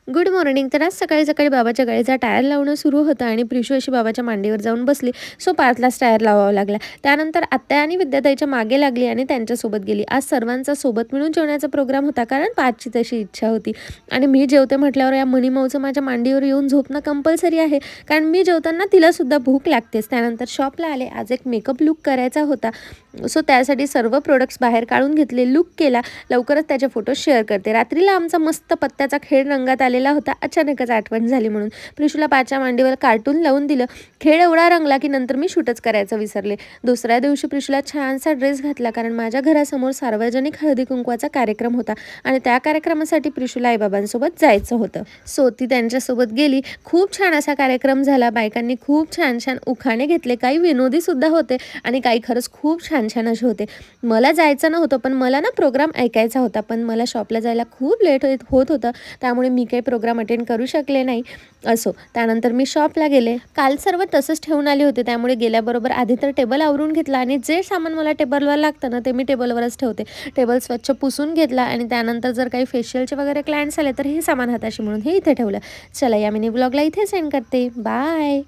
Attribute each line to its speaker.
Speaker 1: Good morning. तर आज सकाळी-सकाळी बाबाच्या गाडीचा टायर लावणं सुरू होतं आणि प्रिशू अशी बाबाच्या मांडीवर जाऊन बसली. सो पार्थलाच टायर लावावा लागला. त्यानंतर आत्या आणि विद्याताईच्या मागे लागली आणि त्यांच्यासोबत गेली. आज सर्वांचा सोबत मिळून जेवण्याचा प्रोग्राम होता, कारण पार्थची तशी इच्छा होती. आणि मी जेवते म्हटल्यावर या मनीमाऊचं माझ्या मांडीवर येऊन झोपणं कंपल्सरी आहे, कारण मी जेवताना तिलासुद्धा भूक लागतेच. त्यानंतर शॉपला आले. आज एक मेकअप लूक करायचा होता. सो त्यासाठी सर्व प्रोडक्ट्स बाहेर काढून घेतले, लूक केला. लवकरच त्याचे फोटो शेअर करते. रात्रीला आमचा मस्त पत्त्याचा खेळ रंगात आलेला होता. अचानकच आठवण झाली म्हणून प्रिशूला पाच्या मांडीवर कार्टून लावून दिलं. खेळ एवढा रंगला की नंतर मी शूटच करायचं विसरले. दुसऱ्या दिवशी प्रिशूला छानसा ड्रेस घातला, कारण माझ्या घरासमोर सार्वजनिक हळदी कुंकवाचा कार्यक्रम होता आणि त्या कार्यक्रमासाठी प्रिशूला आईबाबांसोबत जायचं होतं. सो ती त्यांच्यासोबत गेली. खूप छान असा कार्यक्रम झाला. बायकांनी खूप छान छान उखाणे घेतले. काही विनोदी सुद्धा होते आणि काही खरंच खूप छान छान असे होते. मला जायचं नव्हतं, पण मला ना प्रोग्राम ऐकायचा होता. पण मला शॉपला जायला खूप लेट होत होतं, त्यामुळे मी काही प्रोग्राम अटेंड करू शकले नाही. असो, त्यानंतर मी शॉपला गेले. काल सर्व तसंच ठेवून आले होते, त्यामुळे गेल्याबरोबर आधी तर टेबल आवरून घेतला आणि जे सामान मला टेबलवर लागतं ना, ते मी टेबलवरच ठेवते. टेबल स्वच्छ पुसून घेतला आणि त्यानंतर जर काही फेशियलचे वगैरे क्लायंट्स आले तर हे सामान हाताशी म्हणून हे इथे ठेवलं. चला, या मिनी ब्लॉगला इथे सेंड करते. बाय.